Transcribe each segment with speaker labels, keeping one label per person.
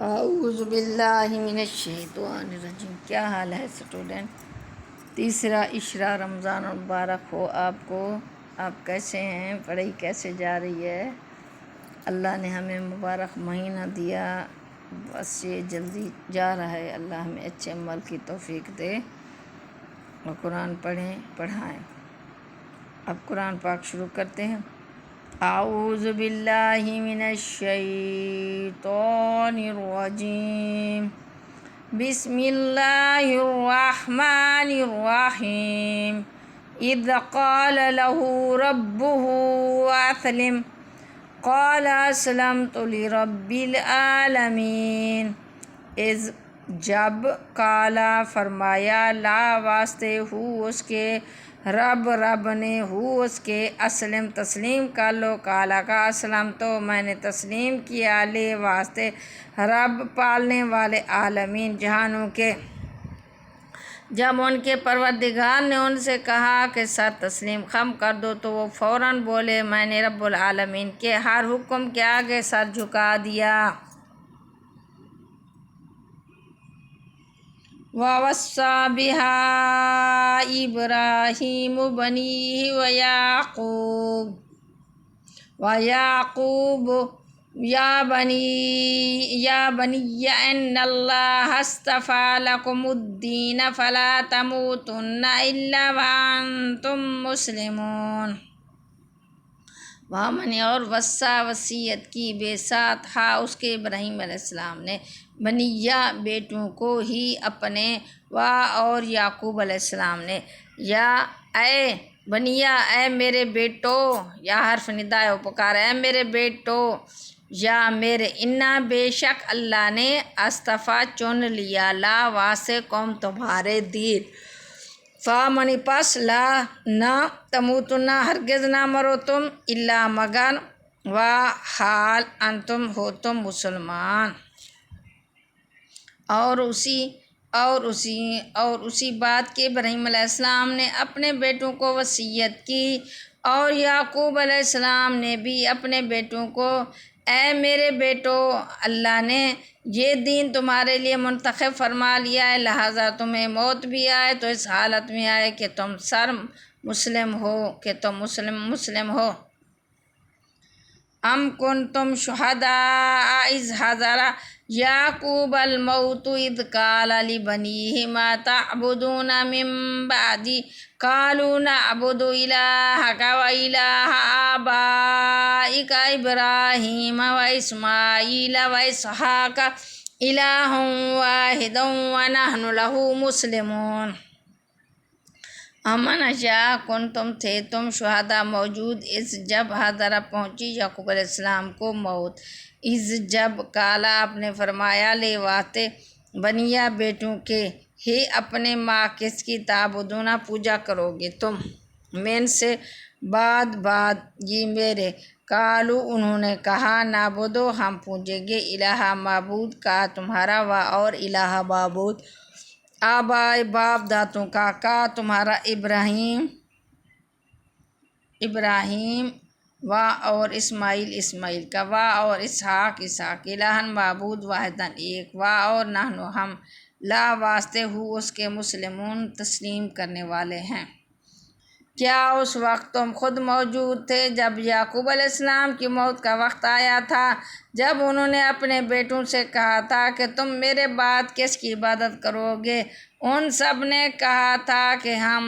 Speaker 1: اعوذ باللہ من الشیطان الرجیم۔ کیا حال ہے اسٹوڈنٹ؟ تیسرا اشرا رمضان المبارک ہو آپ کو۔ آپ کیسے ہیں؟ پڑھائی کیسے جا رہی ہے؟ اللہ نے ہمیں مبارک مہینہ دیا، بس یہ جلدی جا رہا ہے۔ اللہ ہمیں اچھے عمل کی توفیق دے اور قرآن پڑھائیں۔ اب قرآن پاک شروع کرتے ہیں۔ اعوذ باللہ من الشیطان الرجیم، بسم اللہ الرحمن الرحیم۔ اذ قال له ربه اسلم قال اسلمت لرب العالمین۔ اذ جب، قالا فرمایا، لا واسطے، ہو اس کے، رب نے، ہو اس کے، اسلم تسلیم کر لو، قالا کا، اسلم تو میں نے تسلیم کیا، لے واسطے، رب پالنے والے، عالمین جہانوں کے۔ جب ان کے پروردگار نے ان سے کہا کہ سر تسلیم خم کر دو تو وہ فوراً بولے میں نے رب العالمین کے ہر حکم کے آگے سر جھکا دیا۔ وَوَصَّى بِهَا إِبْرَاهِيمُ بَنِيهِ وَيَعْقُوبُ يَا بَنِيَّ إِنَّ اللَّهَ اصْطَفَى لَكُمُ الدِّينَ فَلَا تَمُوتُنَّ إِلَّا وَأَنْتُمْ مُسْلِمُونَ۔ وہاں میں نے اور وصیت کی بے ساتھ ہاں اس کے ابراہیم علیہ السلام نے، بنیہ بیٹوں کو ہی اپنے، اور یعقوب علیہ السلام نے، یا اے بنیہ اے میرے بیٹو، یا حرف نداء و پکار اے میرے بیٹو، یا میرے، انا بے شک اللہ نے، اصطفیٰ چن لیا، لا واسے قوم تمہارے دین، فامنی پس، لا نہ، تموتن ہرگز نہ مرو تم، الا مگر، و حال انتم ہو تم مسلمان۔ اور اسی بات کے ابراہیم علیہ السلام نے اپنے بیٹوں کو وصیت کی، اور یعقوب علیہ السلام نے بھی اپنے بیٹوں کو، اے میرے بیٹو، اللہ نے یہ دین تمہارے لیے منتخب فرما لیا ہے، لہٰذا تمہیں موت بھی آئے تو اس حالت میں آئے کہ تم مسلم ہو۔ ام کنتم شہداء اذ حضر یعقوب الموت اذ قال لبنیہ ما تعبدون من بعدی قالوا نعبد الہک و الہ آبائک ابراہیم و اسماعیل و اسحاق الہ واحد و نحن لہ مسلمون۔ امن اشاء کنتم تھے تم شہداء موجود، اس جب حضرہ پہنچی یعقوب علیہ السلام کو موت، اس جب کالا آپ نے فرمایا، لے واسطے، بنیا بیٹوں کے، ہی اپنے ماں کس کی، تعبدون پوجا کرو گے تم، من سے بعد یہ میرے، قالو انہوں نے کہا، نعبدو ہم پوجیں گے، الہ معبود کا تمہارا، و اور الہ معبود، آبائے باپ داتوں کا تمہارا، ابراہیم و اور اسماعیل کا، و اور اسحاق الہن معبود، واحدن ایک، و اور نحن ہم، لا واسطے، ہو اس کے، مسلمون تسلیم کرنے والے ہیں۔ کیا اس وقت تم خود موجود تھے جب یعقوب علیہ السلام کی موت کا وقت آیا تھا، جب انہوں نے اپنے بیٹوں سے کہا تھا کہ تم میرے بعد کس کی عبادت کرو گے؟ ان سب نے کہا تھا کہ ہم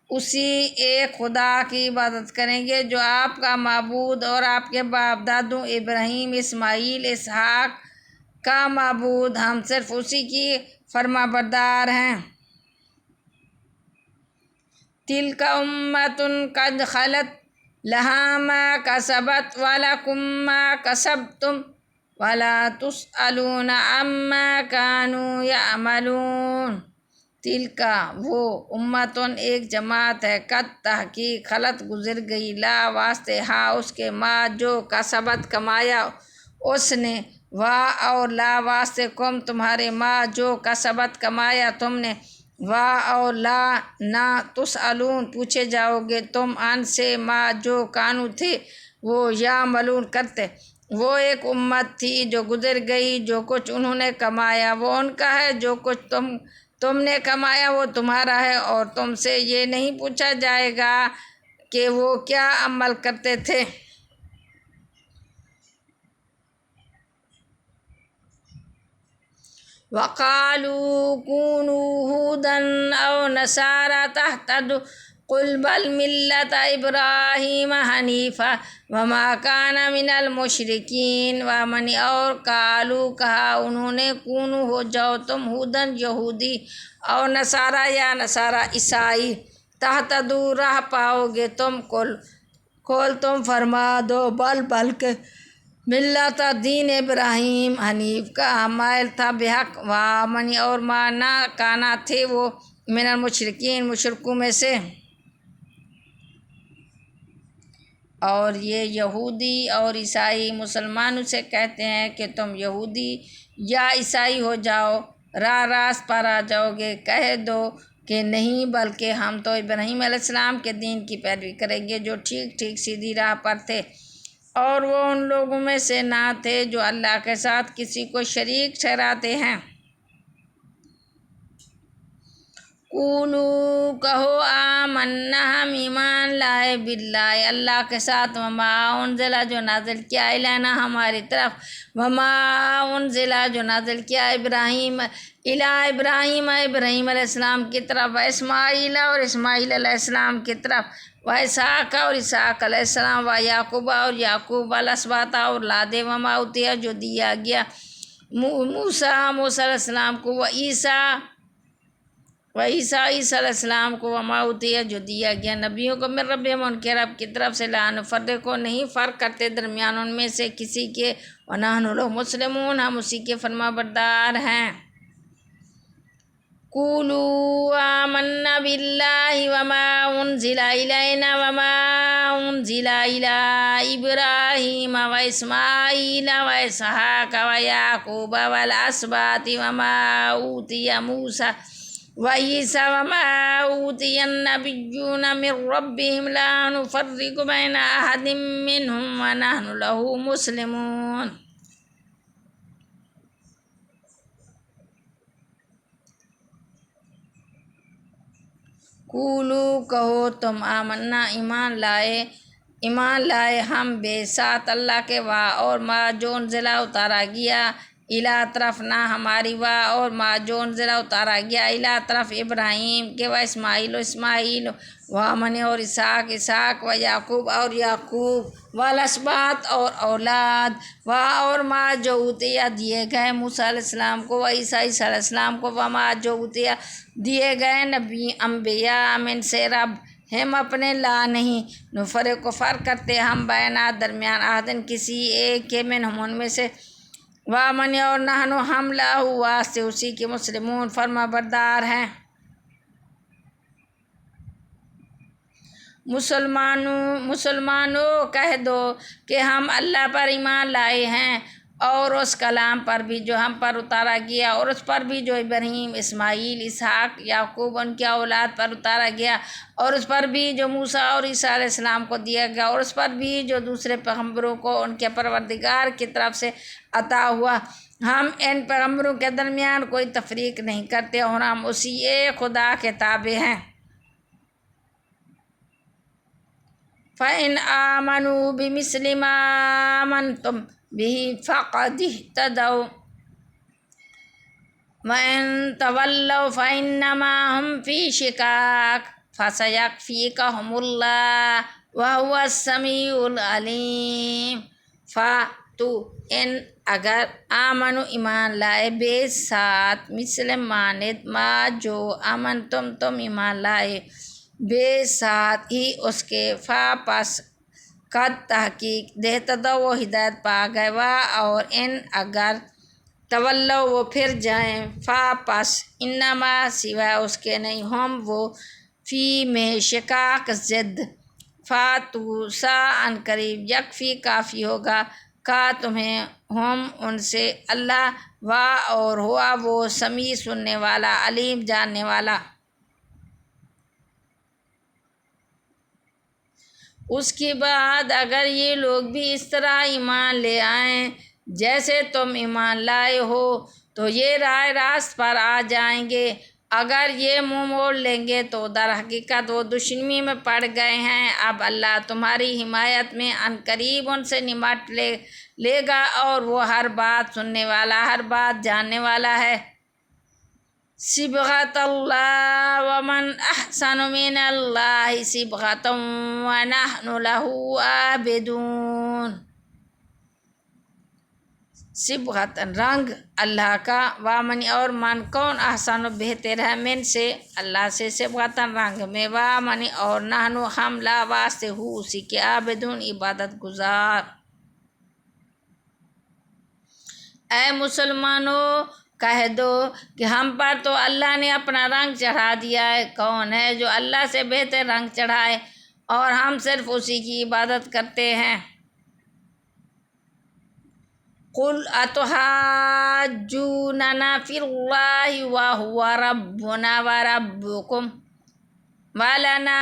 Speaker 1: اسی ایک خدا کی عبادت کریں گے جو آپ کا معبود اور آپ کے باپ دادوں ابراہیم، اسماعیل، اسحاق کا معبود، ہم صرف اسی کی فرما بردار ہیں۔ تلک امۃ قد خلت لہا ما کسبت ولکم ما کسبتم ولا تسألون عما كانوا یعملون۔ تلک وہ، امتن ایک جماعت ہے، قد تحقیق، خلط گزر گئی، لا واسطے ہاں اس کے، ما جو، کسبت کمایا اس نے، و اور لا واسطے کم تمہارے، ما جو، کسبت کمایا تم نے، و اور لا نہ، تسألون پوچھے جاؤ گے تم، ان سے، ما جو، کانو تھے وہ، یعملون کرتے، وہ ایک امت تھی جو گزر گئی، جو کچھ انہوں نے کمایا وہ ان کا ہے، جو کچھ تم نے کمایا وہ تمہارا ہے، اور تم سے یہ نہیں پوچھا جائے گا کہ وہ کیا عمل کرتے تھے۔ وَقَالُوا كُونُوا هُودًا أَوْ نَصَارَىٰ تَهْتَدُوا قُلْ بَلْ مِلَّةَ إِبْرَاهِيمَ حَنِيفًا وَمَا كَانَ مِنَ الْمُشْرِكِينَ۔ وَمَنِ اور قالو کہا انہوں نے، کونو ہو جاؤ تم، ہودن یہودی، اور نصارہ یا نصارہ عیسائی، تہتدوا راہ پاؤ گے تم، کل تم فرما دو، بلکہ ملت دین ابراہیم حنیف کا مائل تھا بحق، وامن اور مانا کانا تھے وہ، من المشرکین مشرکوں میں سے۔ اور یہ یہودی اور عیسائی مسلمانوں سے کہتے ہیں کہ تم یہودی یا عیسائی ہو جاؤ، راست پر آ جاؤ گے، کہہ دو کہ نہیں، بلکہ ہم تو ابراہیم علیہ السلام کے دین کی پیروی کریں گے جو ٹھیک سیدھی راہ پر تھے، اور وہ ان لوگوں میں سے نہ تھے جو اللہ کے ساتھ کسی کو شریک ٹھہراتے ہیں۔ قولو کہو، آمنا ہم ایمان لائے، باللہ اللہ کے ساتھ، وما انزل جو نازل کیا الینا ہماری طرف، وما انزل جو نازل کیا ابراہیم ابراہیم علیہ السلام کی طرف، و اسماعیل اور اسماعیل علیہ السلام کی طرف، و اسحاق اور اسحاق علیہ السلام، و یعقوب اور یعقوب الاسباط اور اولاد، وما اوتیا جو دیا گیا موسیٰ علیہ السلام کو، و عیسیٰ علیہ السلام کو، وما اوتیا جو دیا گیا نبیوں کو، من ربہم ان کے رب کی طرف سے، لا نفرق نہیں فرق کرتے درمیان ان میں سے کسی کے، ونحن لہ مسلمون ہم اسی کے فرما بردار ہیں۔ قولوا آمنا باللہ وما انزل الینا وما انزل الی ابراہیم و اسماعیل و اسحاق و یعقوب والاسباط وما اوتی موسیٰ و عیسیٰ وما اوتی النبیون من ربہم لا نفرق بین احد منہم ونحن لہ مسلمون۔ قولو کہو تم، آمنا ایمان لائے ہم بے ساتھ اللہ کے، وا اور ما جو انزلہ اتارا گیا، الا طرف نہ ہماری، وا اور ما جو انزلہ اتارا گیا، الا طرف ابراہیم کے، و اسماعیل و من اور اسحاق و یعقوب اور یعقوب، والاسباط اور اولاد، وا اور ما جو اوتیا دیے گئے موسیٰ علیہ السلام کو، و عیسیٰ علیہ السلام کو، وما جو اوتیا دیے گئے نبی انبیاء من سے رب، ہم اپنے لا نہیں، نفرق کو فرق کرتے ہم، بینا درمیان، احدن کسی ایک کے، منہم ان میں سے، وامن اور نحن ہم لہ واسطے اسی کے، مسلمون فرما بردار ہیں۔ مسلمانوں کہہ دو کہ ہم اللہ پر ایمان لائے ہیں، اور اس کلام پر بھی جو ہم پر اتارا گیا، اور اس پر بھی جو ابراہیم، اسماعیل، اسحاق، یعقوب ان کی اولاد پر اتارا گیا، اور اس پر بھی جو موسیٰ اور عیسیٰ علیہ السلام کو دیا گیا، اور اس پر بھی جو دوسرے پیغمبروں کو ان کے پروردگار کی طرف سے عطا ہوا، ہم ان پیغمبروں کے درمیان کوئی تفریق نہیں کرتے، اور ہم اسی ایک خدا کے تابع ہیں۔ فَإِنْ آمَنُوا بِمِثْلِ مَا آمَنْتُمْ بِهِ فَقَدِ اهْتَدَوْا وَإِنْ تَوَلَّوْا فَإِنَّمَا هُمْ فِي شِقَاقٍ فَسَيَكْفِيكَهُمُ اللَّهُ وَهُوَ السَّمِيعُ الْعَلِيمُ۔ تو ان اگر آمنو ایمان لائے، بے ساتھ، مثل مانند، ما جو امن تم ایمان لائے، بے ساتھ ہی اس کے، فا پس، قد تحقیق، دہتدو وہ ہدایت پا گئے، وا اور ان اگر، تولو وہ پھر جائیں، فا پس، انما سوائے اس کے نہیں، ہم وہ، فی میں شقاق ضد، فا تو سا ان قریب، یکفی کافی ہوگا، کا تمہیں، ہم ان سے، اللہ، وا اور ہوا وہ، سمیع سننے والا، علیم جاننے والا۔ اس کے بعد اگر یہ لوگ بھی اس طرح ایمان لے آئیں جیسے تم ایمان لائے ہو تو یہ راہ راست پر آ جائیں گے۔ اگر یہ منہ موڑ لیں گے تو در حقیقت وہ دشمنی میں پڑ گئے ہیں۔ اب اللہ تمہاری حمایت میں عنقریب ان سے نمٹ لے گا اور وہ ہر بات سننے والا، ہر بات جاننے والا ہے۔ صبغۃ اللہ ومن احسن من اللہ صبغۃ ونحن لہ عابدون۔ صبغۃ رنگ اللہ کا، ومن اور من کون احسن بہتر ہے، من سے اللہ سے، صبغۃ رنگ میں، ومن اور نحن ہم لا واسطے ہو اسی کے، عابدون عبادت گزار۔ اے مسلمانوں کہہ دو کہ ہم پر تو اللہ نے اپنا رنگ چڑھا دیا ہے، کون ہے جو اللہ سے بہتر رنگ چڑھائے، اور ہم صرف اسی کی عبادت کرتے ہیں۔ قل اتحاجوننا فی اللہ وہو ربنا وربکم ولنا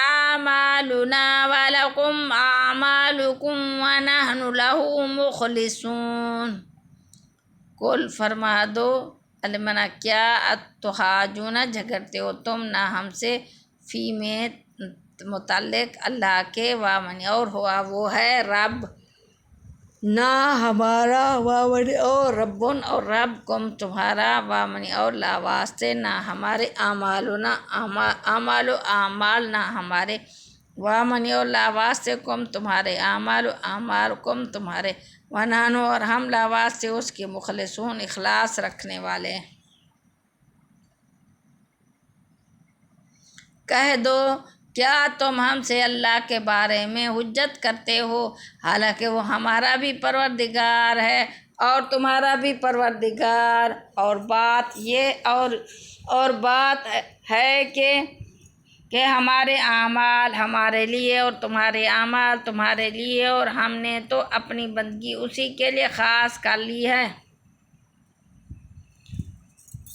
Speaker 1: اعمالنا ولکم اعمالکم ونحن لہ مخلصون۔ قل فرما دو، المنا کیا، اتحاجون جھگڑتے ہو تم نہ ہم سے، فی میں متعلق اللہ کے، وامن اور ہوا وہ ہے رب، نہ ہمارا، وامن اور ربن اور رب کم تمہارا، وامن اور لا واسطے نہ ہمارے، اعمالنا اعمال و اعمال نہ ہمارے، وامن اور لا واسطے کم تمہارے، اعمال و اعمال کم تمہارے، ونحن اور ہم لا واسطے اس کے، مخلصون اخلاص رکھنے والے۔ کہہ دو کیا تم ہم سے اللہ کے بارے میں حجت کرتے ہو حالانکہ وہ ہمارا بھی پروردگار ہے اور تمہارا بھی پروردگار، اور بات یہ اور بات ہے کہ ہمارے اعمال ہمارے لیے اور تمہارے اعمال تمہارے لیے، اور ہم نے تو اپنی بندگی اسی کے لیے خاص کر لی ہے۔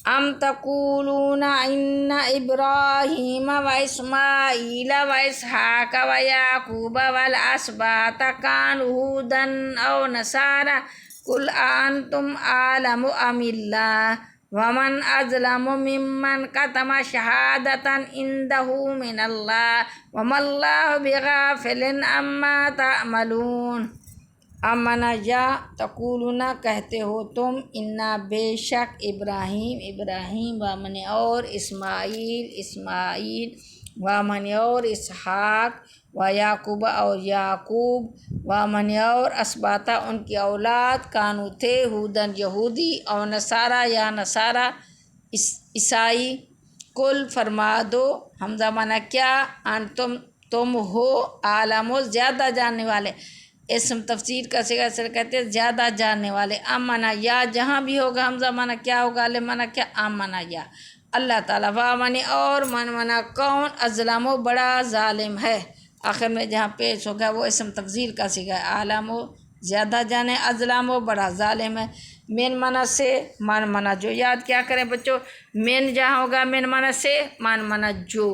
Speaker 1: ام تقولون ان ابراہیم و اسماعیل و اسحاق و یعقوب والاسباط کانوا ھودا او نصارا قل انتم اعلم ام اللہ ومن اظلم ممن کتم شہادۃ عنده من اللہ وما اللہ بغافل عما تعملون۔ امنا یا تقولون کہتے ہو تم، انا بے شک ابراہیم ومن اور اسماعیل ومن اور اسحاق و یعقوب اور یعقوب ومن اور اسباطہ ان کی اولاد، کانو تھے، ھودن یہودی، اور نصارا یا نصارا عیسائی۔ کل فرما دو، حمزہ مانا کیا، انتم تم ہو، عالم زیادہ جاننے والے، اسم تفسیر کا صیغہ سے کہتے ہیں زیادہ جاننے والے، امنا یا جہاں بھی ہوگا حمزہ مانا کیا ہوگا، لمنا کیا، امنا یا اللہ تعالیٰ، وامن اور من منا کون، اظلم بڑا ظالم ہے، آخر میں جہاں پیش ہوگا وہ اسم تفضیل کا صیغہ ہے، عالم زیادہ جانے، اظلم بڑا ظالم ہے، من منا سے، من منا جو، یاد کیا کریں بچوں، من جہاں ہوگا من منا سے، من منا جو،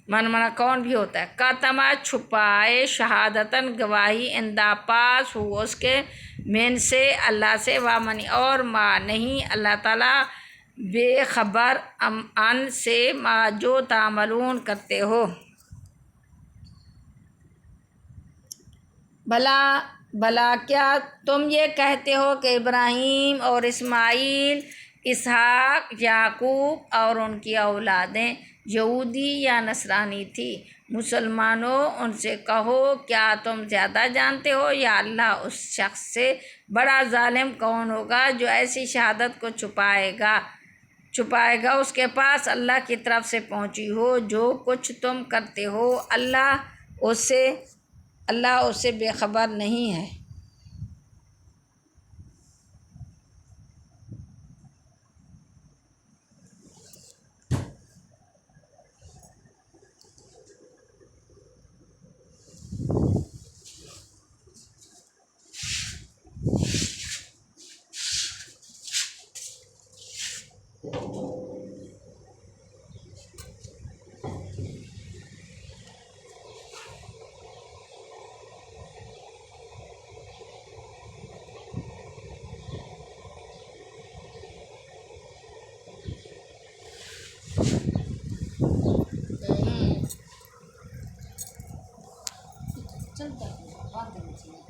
Speaker 1: من منا کون بھی ہوتا ہے، کاتما چھپائے، شہادتاً گواہی، اندا پاس ہو اس کے، من سے اللہ سے، وامن اور ما نہیں اللہ تعالیٰ بے خبر ان سے ما جو تعملون کرتے ہو۔ بھلا کیا تم یہ کہتے ہو کہ ابراہیم اور اسماعیل، اسحاق، یعقوب اور ان کی اولادیں یہودی یا نصرانی تھی؟ مسلمانوں ان سے کہو کیا تم زیادہ جانتے ہو یا اللہ؟ اس شخص سے بڑا ظالم کون ہوگا جو ایسی شہادت کو چھپائے گا اس کے پاس اللہ کی طرف سے پہنچی ہو، جو کچھ تم کرتے ہو اللہ اس سے بے خبر نہیں ہے۔ چلتا ہے